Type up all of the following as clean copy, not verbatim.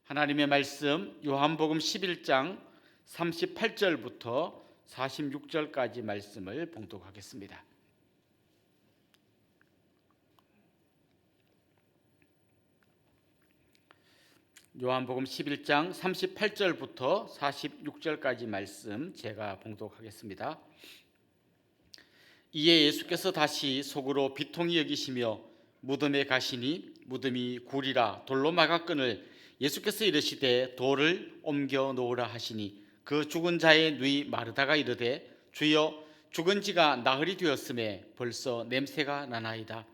하나님의 말씀 요한복음 11장 38절부터 46절까지 말씀을 봉독하겠습니다. 요한복음 11장 38절부터 46절까지 말씀 제가 봉독하겠습니다. 이에 예수께서 다시 속으로 비통히 여기시며 무덤에 가시니 무덤이 굴이라 돌로 막았거늘 예수께서 이르시되 돌을 옮겨 놓으라 하시니 그 죽은 자의 누이 마르다가 이르되 주여 죽은 지가 나흘이 되었음에 벌써 냄새가 나나이다.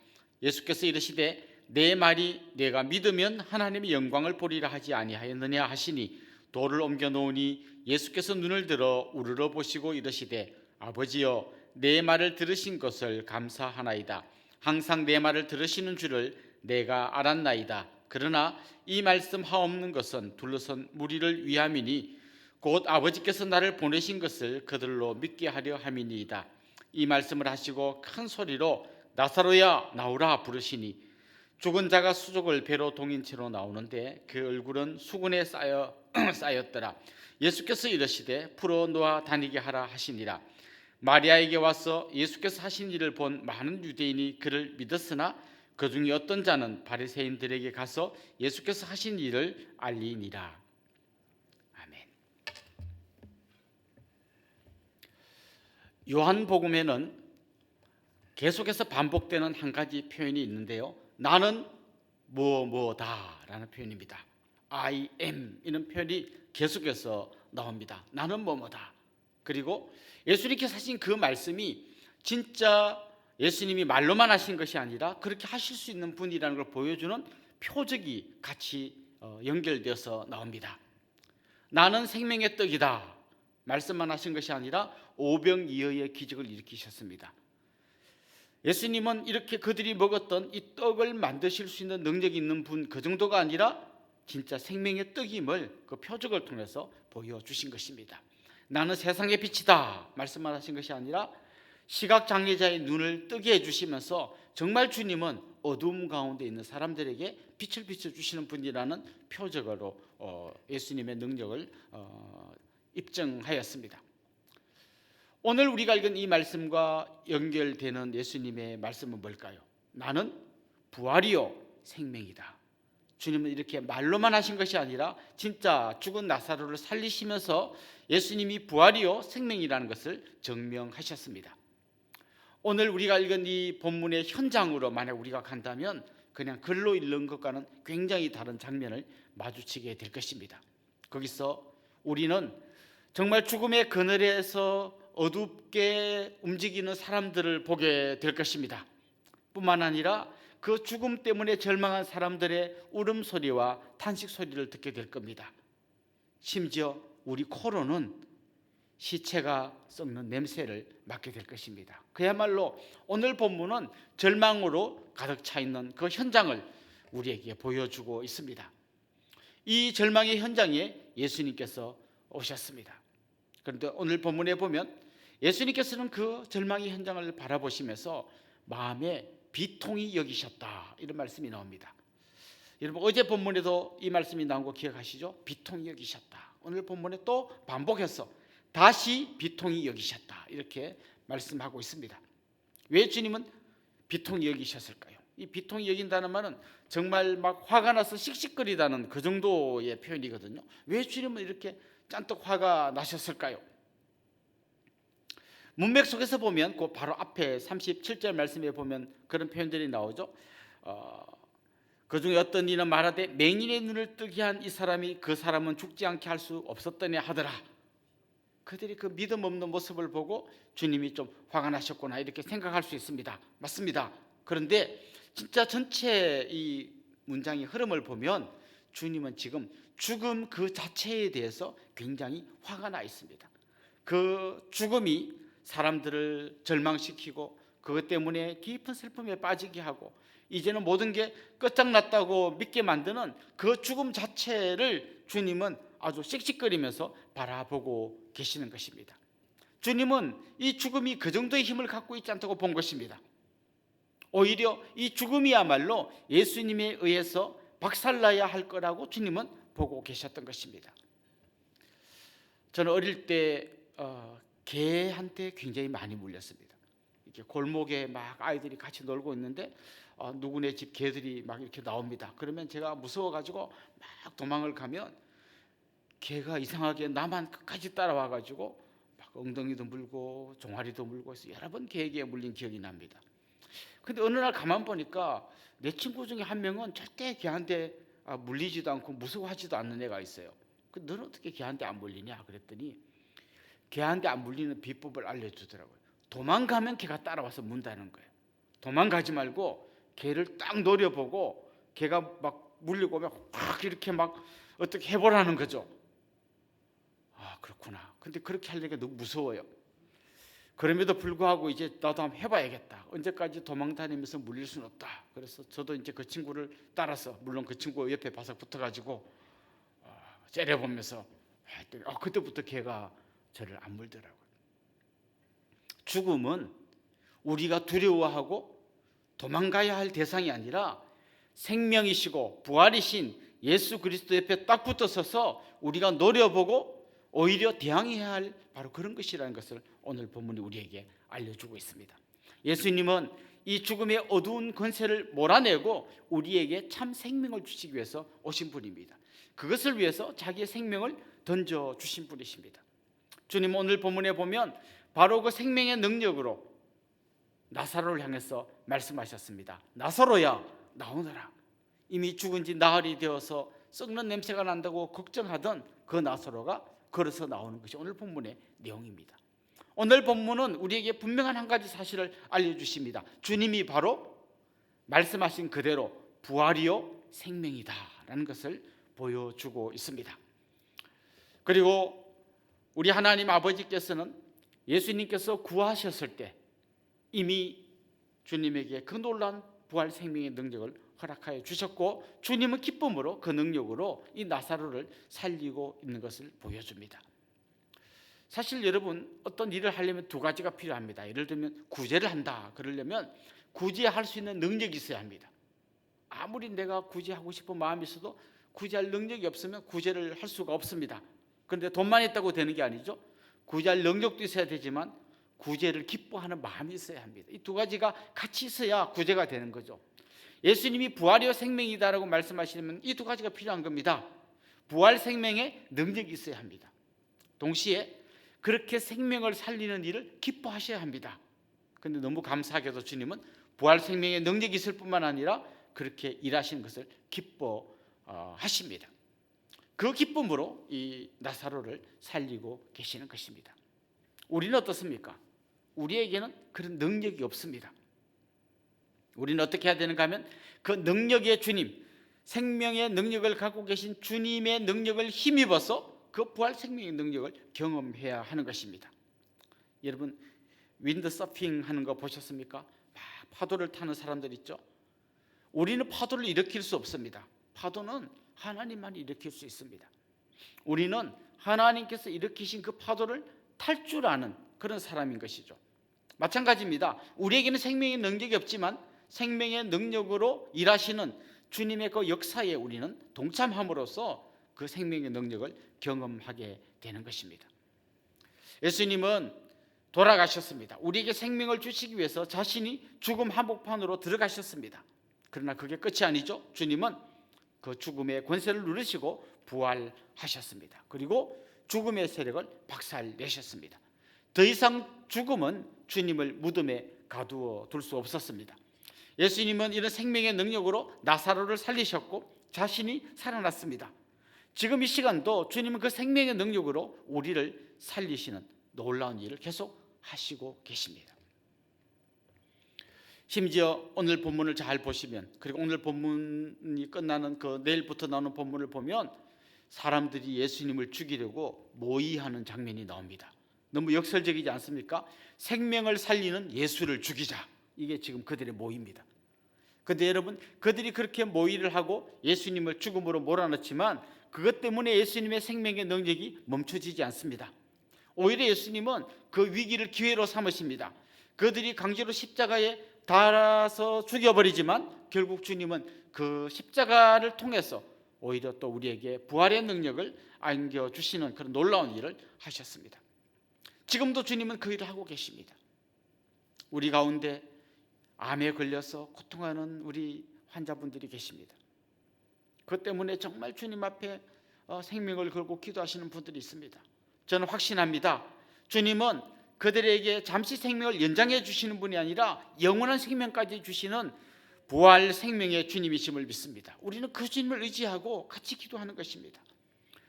예수께서 이르시되 내 말이 내가 믿으면 하나님의 영광을 보리라 하지 아니하였느냐 하시니 돌을 옮겨 놓으니 예수께서 눈을 들어 우러러 보시고 이르시되 아버지여 내 말을 들으신 것을 감사하나이다. 항상 내 말을 들으시는 줄을 내가 알았나이다. 그러나 이 말씀 하옵는 것은 둘러선 무리를 위함이니 곧 아버지께서 나를 보내신 것을 그들로 믿게 하려 함이니이다. 이 말씀을 하시고 큰 소리로 나사로야 나오라 부르시니 죽은 자가 수족을 배로 동인 채로 나오는데 그 얼굴은 수건에 쌓였더라. 예수께서 이르시되 풀어 놓아 다니게 하라 하시니라. 마리아에게 와서 예수께서 하신 일을 본 많은 유대인이 그를 믿었으나 그 중에 어떤 자는 바리새인들에게 가서 예수께서 하신 일을 알리니라. 아멘. 요한복음에는 계속해서 반복되는 한 가지 표현이 있는데요. 나는 뭐뭐다라는 표현입니다. I am 이런 표현이 계속해서 나옵니다. 나는 뭐뭐다. 그리고 예수님께서 하신 그 말씀이 진짜 예수님이 말로만 하신 것이 아니라 그렇게 하실 수 있는 분이라는 걸 보여주는 표적이 같이 연결되어서 나옵니다. 나는 생명의 떡이다. 말씀만 하신 것이 아니라 오병이어의 기적을 일으키셨습니다. 예수님은 이렇게 그들이 먹었던 이 떡을 만드실 수 있는 능력이 있는 분, 그 정도가 아니라 진짜 생명의 떡임을 그 표적을 통해서 보여주신 것입니다. 나는 세상의 빛이다 말씀만 하신 것이 아니라 시각장애자의 눈을 뜨게 해주시면서 정말 주님은 어두움 가운데 있는 사람들에게 빛을 비춰주시는 분이라는 표적으로 예수님의 능력을 입증하였습니다. 오늘 우리가 읽은 이 말씀과 연결되는 예수님의 말씀은 뭘까요? 나는 부활이요 생명이다. 주님은 이렇게 말로만 하신 것이 아니라 진짜 죽은 나사로를 살리시면서 예수님이 부활이요 생명이라는 것을 증명하셨습니다. 오늘 우리가 읽은 이 본문의 현장으로 만약 우리가 간다면 그냥 글로 읽는 것과는 굉장히 다른 장면을 마주치게 될 것입니다. 거기서 우리는 정말 죽음의 그늘에서 어둡게 움직이는 사람들을 보게 될 것입니다. 뿐만 아니라 그 죽음 때문에 절망한 사람들의 울음소리와 탄식소리를 듣게 될 겁니다. 심지어 우리 코로는 시체가 썩는 냄새를 맡게 될 것입니다. 그야말로 오늘 본문은 절망으로 가득 차 있는 그 현장을 우리에게 보여주고 있습니다. 이 절망의 현장에 예수님께서 오셨습니다. 그런데 오늘 본문에 보면 예수님께서는 그 절망의 현장을 바라보시면서 마음에 비통히 여기셨다 이런 말씀이 나옵니다. 여러분 어제 본문에도 이 말씀이 나온 거 기억하시죠? 비통히 여기셨다. 오늘 본문에 또 반복해서 다시 비통히 여기셨다 이렇게 말씀하고 있습니다. 왜 주님은 비통히 여기셨을까요? 이 비통히 여긴다는 말은 정말 막 화가 나서 씩씩거리다는 그 정도의 표현이거든요. 왜 주님은 이렇게 잔뜩 화가 나셨을까요? 문맥 속에서 보면 그 바로 앞에 37절 말씀에 보면 그런 표현들이 나오죠. 그 중에 어떤 이는 말하되 맹인의 눈을 뜨게 한 이 사람이 그 사람은 죽지 않게 할 수 없었더냐 하더라. 그들이 그 믿음 없는 모습을 보고 주님이 좀 화가 나셨구나 이렇게 생각할 수 있습니다. 맞습니다. 그런데 진짜 전체 이 문장의 흐름을 보면 주님은 지금 죽음 그 자체에 대해서 굉장히 화가 나 있습니다. 그 죽음이 사람들을 절망시키고 그것 때문에 깊은 슬픔에 빠지게 하고 이제는 모든 게 끝장났다고 믿게 만드는 그 죽음 자체를 주님은 아주 씩씩거리면서 바라보고 계시는 것입니다. 주님은 이 죽음이 그 정도의 힘을 갖고 있지 않다고 본 것입니다. 오히려 이 죽음이야말로 예수님에 의해서 박살나야 할 거라고 주님은 보고 계셨던 것입니다. 저는 어릴 때 개한테 굉장히 많이 물렸습니다. 이렇게 골목에 막 아이들이 같이 놀고 있는데 누구네 집 개들이 막 이렇게 나옵니다. 그러면 제가 무서워가지고 막 도망을 가면 개가 이상하게 나만 끝까지 따라와가지고 막 엉덩이도 물고 종아리도 물고 해서 여러 번 개에게 물린 기억이 납니다. 근데 어느 날 가만 보니까 내 친구 중에 한 명은 절대 개한테 물리지도 않고 무서워하지도 않는 애가 있어요. 너는 어떻게 개한테 안 물리냐 그랬더니 개한테 안 물리는 비법을 알려주더라고요. 도망가면 개가 따라와서 문다는 거예요. 도망가지 말고 개를 딱 노려보고 개가 막 물리고 오면 확 이렇게 막 어떻게 해보라는 거죠. 그렇구나. 근데 그렇게 하려니까 너무 무서워요. 그럼에도 불구하고 이제 나도 한번 해봐야겠다. 언제까지 도망 다니면서 물릴 수는 없다. 그래서 저도 이제 그 친구를 따라서, 물론 그 친구 옆에 바싹 붙어가지고 째려보면서 했더니 그때부터 개가 저를 안 물더라고요. 죽음은 우리가 두려워하고 도망가야 할 대상이 아니라 생명이시고 부활이신 예수 그리스도 옆에 딱 붙어서서 우리가 노려보고 오히려 대항해야 할 바로 그런 것이라는 것을 오늘 본문이 우리에게 알려주고 있습니다. 예수님은 이 죽음의 어두운 권세를 몰아내고 우리에게 참 생명을 주시기 위해서 오신 분입니다. 그것을 위해서 자기의 생명을 던져주신 분이십니다. 주님 오늘 본문에 보면 바로 그 생명의 능력으로 나사로를 향해서 말씀하셨습니다. 나사로야 나오너라. 이미 죽은 지 나흘이 되어서 썩는 냄새가 난다고 걱정하던 그 나사로가 걸어서 나오는 것이 오늘 본문의 내용입니다. 오늘 본문은 우리에게 분명한 한 가지 사실을 알려주십니다. 주님이 바로 말씀하신 그대로 부활이요 생명이다라는 것을 보여주고 있습니다. 그리고 우리 하나님 아버지께서는 예수님께서 구하셨을 때 이미 주님에게 그 놀라운 부활 생명의 능력을 허락하여 주셨고 주님은 기쁨으로 그 능력으로 이 나사로를 살리고 있는 것을 보여줍니다. 사실 여러분 어떤 일을 하려면 두 가지가 필요합니다. 예를 들면 구제를 한다 그러려면 구제할 수 있는 능력이 있어야 합니다. 아무리 내가 구제하고 싶은 마음이 있어도 구제할 능력이 없으면 구제를 할 수가 없습니다. 그런데 돈만 있다고 되는 게 아니죠. 구제할 능력도 있어야 되지만 구제를 기뻐하는 마음이 있어야 합니다. 이 두 가지가 같이 있어야 구제가 되는 거죠. 예수님이 부활이요 생명이다라고 말씀하시면 이 두 가지가 필요한 겁니다. 부활 생명의 능력이 있어야 합니다. 동시에 그렇게 생명을 살리는 일을 기뻐하셔야 합니다. 그런데 너무 감사하게도 주님은 부활 생명의 능력이 있을 뿐만 아니라 그렇게 일하시는 것을 기뻐하십니다. 그 기쁨으로 이 나사로를 살리고 계시는 것입니다. 우리는 어떻습니까? 우리에게는 그런 능력이 없습니다. 우리는 어떻게 해야 되는가 하면 그 능력의 주님, 생명의 능력을 갖고 계신 주님의 능력을 힘입어서 그 부활 생명의 능력을 경험해야 하는 것입니다. 여러분 윈드서핑 하는 거 보셨습니까? 막 파도를 타는 사람들 있죠. 우리는 파도를 일으킬 수 없습니다. 파도는 하나님만 일으킬 수 있습니다. 우리는 하나님께서 일으키신 그 파도를 탈 줄 아는 그런 사람인 것이죠. 마찬가지입니다. 우리에게는 생명의 능력이 없지만 생명의 능력으로 일하시는 주님의 그 역사에 우리는 동참함으로써 그 생명의 능력을 경험하게 되는 것입니다. 예수님은 돌아가셨습니다. 우리에게 생명을 주시기 위해서 자신이 죽음 한복판으로 들어가셨습니다. 그러나 그게 끝이 아니죠. 주님은 그 죽음의 권세를 누르시고 부활하셨습니다. 그리고 죽음의 세력을 박살내셨습니다. 더 이상 죽음은 주님을 무덤에 가두어 둘 수 없었습니다. 예수님은 이런 생명의 능력으로 나사로를 살리셨고 자신이 살아났습니다. 지금 이 시간도 주님은 그 생명의 능력으로 우리를 살리시는 놀라운 일을 계속 하시고 계십니다. 심지어 오늘 본문을 잘 보시면, 그리고 오늘 본문이 끝나는 그 내일부터 나오는 본문을 보면 사람들이 예수님을 죽이려고 모의하는 장면이 나옵니다. 너무 역설적이지 않습니까? 생명을 살리는 예수를 죽이자, 이게 지금 그들의 모의입니다. 그런데 여러분, 그들이 그렇게 모의를 하고 예수님을 죽음으로 몰아넣지만 그것 때문에 예수님의 생명의 능력이 멈춰지지 않습니다. 오히려 예수님은 그 위기를 기회로 삼으십니다. 그들이 강제로 십자가에 달아서 죽여버리지만 결국 주님은 그 십자가를 통해서 오히려 또 우리에게 부활의 능력을 안겨주시는 그런 놀라운 일을 하셨습니다. 지금도 주님은 그 일을 하고 계십니다. 우리 가운데 암에 걸려서 고통하는 우리 환자분들이 계십니다. 그 때문에 정말 주님 앞에 생명을 걸고 기도하시는 분들이 있습니다. 저는 확신합니다. 주님은 그들에게 잠시 생명을 연장해 주시는 분이 아니라 영원한 생명까지 주시는 부활 생명의 주님이심을 믿습니다. 우리는 그 주님을 의지하고 같이 기도하는 것입니다.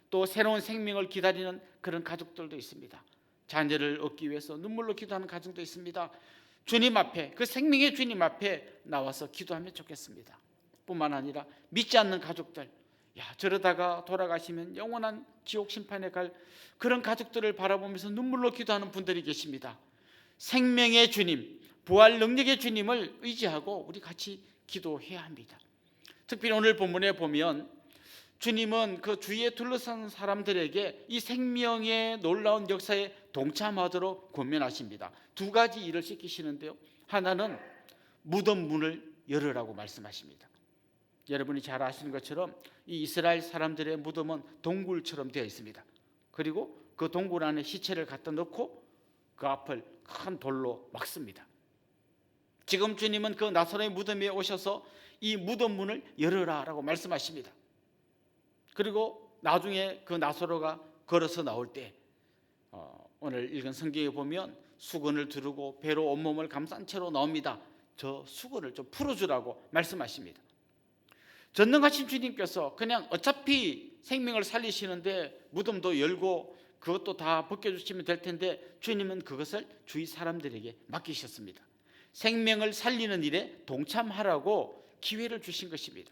또 새로운 생명을 기다리는 그런 가족들도 있습니다. 자녀를 얻기 위해서 눈물로 기도하는 가정도 있습니다. 주님 앞에, 그 생명의 주님 앞에 나와서 기도하면 좋겠습니다. 뿐만 아니라 믿지 않는 가족들, 저러다가 돌아가시면 영원한 지옥 심판에 갈 그런 가족들을 바라보면서 눈물로 기도하는 분들이 계십니다. 생명의 주님, 부활 능력의 주님을 의지하고 우리 같이 기도해야 합니다. 특별히 오늘 본문에 보면 주님은 그 주위에 둘러싼 사람들에게 이 생명의 놀라운 역사에 동참하도록 권면하십니다. 두 가지 일을 시키시는데요, 하나는 무덤 문을 열으라고 말씀하십니다. 여러분이 잘 아시는 것처럼 이 이스라엘 사람들의 무덤은 동굴처럼 되어 있습니다. 그리고 그 동굴 안에 시체를 갖다 넣고 그 앞을 큰 돌로 막습니다. 지금 주님은 그 나사로의 무덤에 오셔서 이 무덤 문을 열어라라고 말씀하십니다. 그리고 나중에 그 나사로가 걸어서 나올 때 오늘 읽은 성경에 보면 수건을 두르고 배로 온몸을 감싼 채로 나옵니다. 저 수건을 좀 풀어주라고 말씀하십니다. 전능하신 주님께서 그냥 어차피 생명을 살리시는데 무덤도 열고 그것도 다 벗겨주시면 될 텐데 주님은 그것을 주위 사람들에게 맡기셨습니다. 생명을 살리는 일에 동참하라고 기회를 주신 것입니다.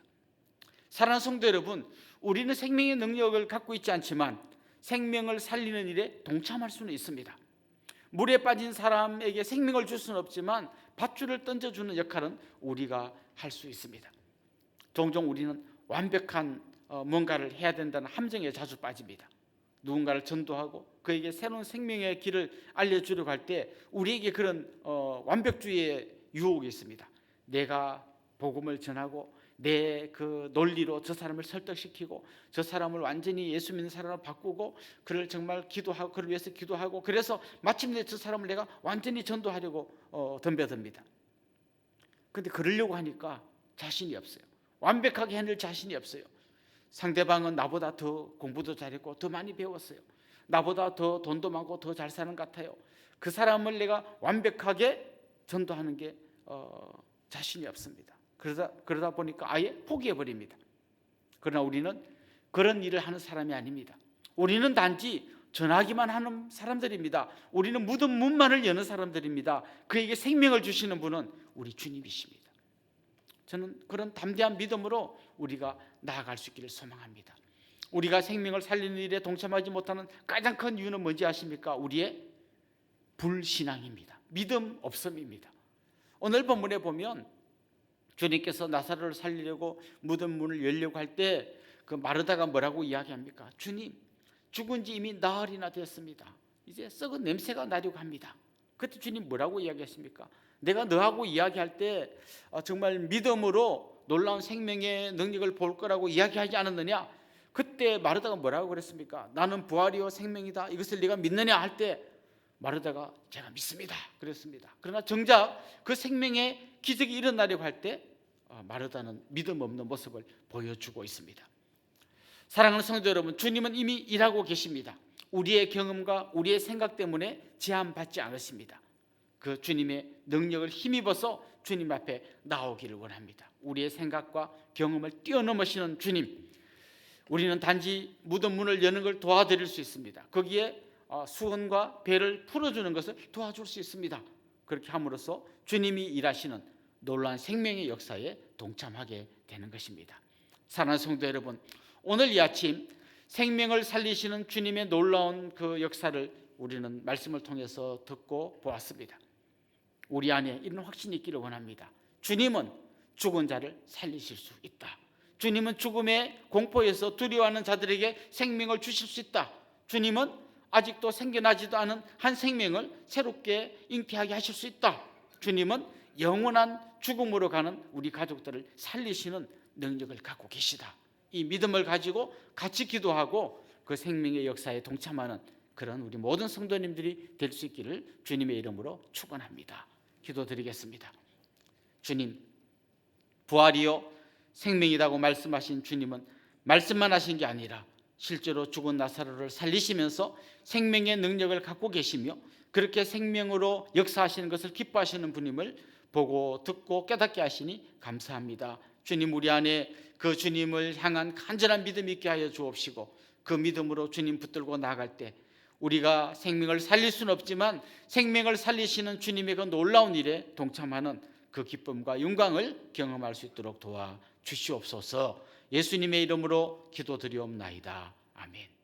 사랑하는 성도 여러분, 우리는 생명의 능력을 갖고 있지 않지만 생명을 살리는 일에 동참할 수는 있습니다. 물에 빠진 사람에게 생명을 줄 수는 없지만 밧줄을 던져주는 역할은 우리가 할 수 있습니다. 종종 우리는 완벽한 뭔가를 해야 된다는 함정에 자주 빠집니다. 누군가를 전도하고 그에게 새로운 생명의 길을 알려주려고 할 때 우리에게 그런 완벽주의의 유혹이 있습니다. 내가 복음을 전하고 내 그 논리로 저 사람을 설득시키고 저 사람을 완전히 예수 믿는 사람으로 바꾸고 그를 정말 기도하고 그를 위해서 기도하고 그래서 마침내 저 사람을 내가 완전히 전도하려고 덤벼듭니다. 그런데 그러려고 하니까 자신이 없어요. 완벽하게 해낼 자신이 없어요. 상대방은 나보다 더 공부도 잘했고 더 많이 배웠어요. 나보다 더 돈도 많고 더 잘 사는 것 같아요. 그 사람을 내가 완벽하게 전도하는 게 자신이 없습니다. 그러다 보니까 아예 포기해버립니다. 그러나 우리는 그런 일을 하는 사람이 아닙니다. 우리는 단지 전하기만 하는 사람들입니다. 우리는 무덤 문만을 여는 사람들입니다. 그에게 생명을 주시는 분은 우리 주님이십니다. 저는 그런 담대한 믿음으로 우리가 나아갈 수 있기를 소망합니다. 우리가 생명을 살리는 일에 동참하지 못하는 가장 큰 이유는 뭔지 아십니까? 우리의 불신앙입니다. 믿음 없음입니다. 오늘 본문에 보면 주님께서 나사로를 살리려고 무덤 문을 열려고 할 때 그 마르다가 뭐라고 이야기합니까? 주님, 죽은 지 이미 나흘이나 됐습니다. 이제 썩은 냄새가 나려고 합니다. 그때 주님 뭐라고 이야기하십니까? 내가 너하고 이야기할 때 정말 믿음으로 놀라운 생명의 능력을 볼 거라고 이야기하지 않았느냐? 그때 마르다가 뭐라고 그랬습니까? 나는 부활이요 생명이다. 이것을 네가 믿느냐 할 때 마르다가 제가 믿습니다 그랬습니다. 그러나 정작 그 생명의 기적이 일어나려고 할 때 마르다는 믿음 없는 모습을 보여주고 있습니다. 사랑하는 성도 여러분, 주님은 이미 일하고 계십니다. 우리의 경험과 우리의 생각 때문에 제한받지 않으십니다. 그 주님의 능력을 힘입어서 주님 앞에 나오기를 원합니다. 우리의 생각과 경험을 뛰어넘으시는 주님, 우리는 단지 무덤 문을 여는 걸 도와드릴 수 있습니다. 거기에 수건과 배를 풀어주는 것을 도와줄 수 있습니다. 그렇게 함으로써 주님이 일하시는 놀라운 생명의 역사에 동참하게 되는 것입니다. 사랑하는 성도 여러분, 오늘 이 아침 생명을 살리시는 주님의 놀라운 그 역사를 우리는 말씀을 통해서 듣고 보았습니다. 우리 안에 이런 확신이 있기를 원합니다. 주님은 죽은 자를 살리실 수 있다. 주님은 죽음의 공포에서 두려워하는 자들에게 생명을 주실 수 있다. 주님은 아직도 생겨나지도 않은 한 생명을 새롭게 잉태하게 하실 수 있다. 주님은 영원한 죽음으로 가는 우리 가족들을 살리시는 능력을 갖고 계시다. 이 믿음을 가지고 같이 기도하고 그 생명의 역사에 동참하는 그런 우리 모든 성도님들이 될 수 있기를 주님의 이름으로 축원합니다. 기도드리겠습니다. 주님, 부활이요 생명이라고 말씀하신 주님은 말씀만 하신 게 아니라 실제로 죽은 나사로를 살리시면서 생명의 능력을 갖고 계시며 그렇게 생명으로 역사하시는 것을 기뻐하시는 분임을 보고 듣고 깨닫게 하시니 감사합니다. 주님, 우리 안에 그 주님을 향한 간절한 믿음이 있게 하여 주옵시고 그 믿음으로 주님 붙들고 나아갈 때 우리가 생명을 살릴 수는 없지만 생명을 살리시는 주님의 그 놀라운 일에 동참하는 그 기쁨과 영광을 경험할 수 있도록 도와주시옵소서. 예수님의 이름으로 기도드리옵나이다. 아멘.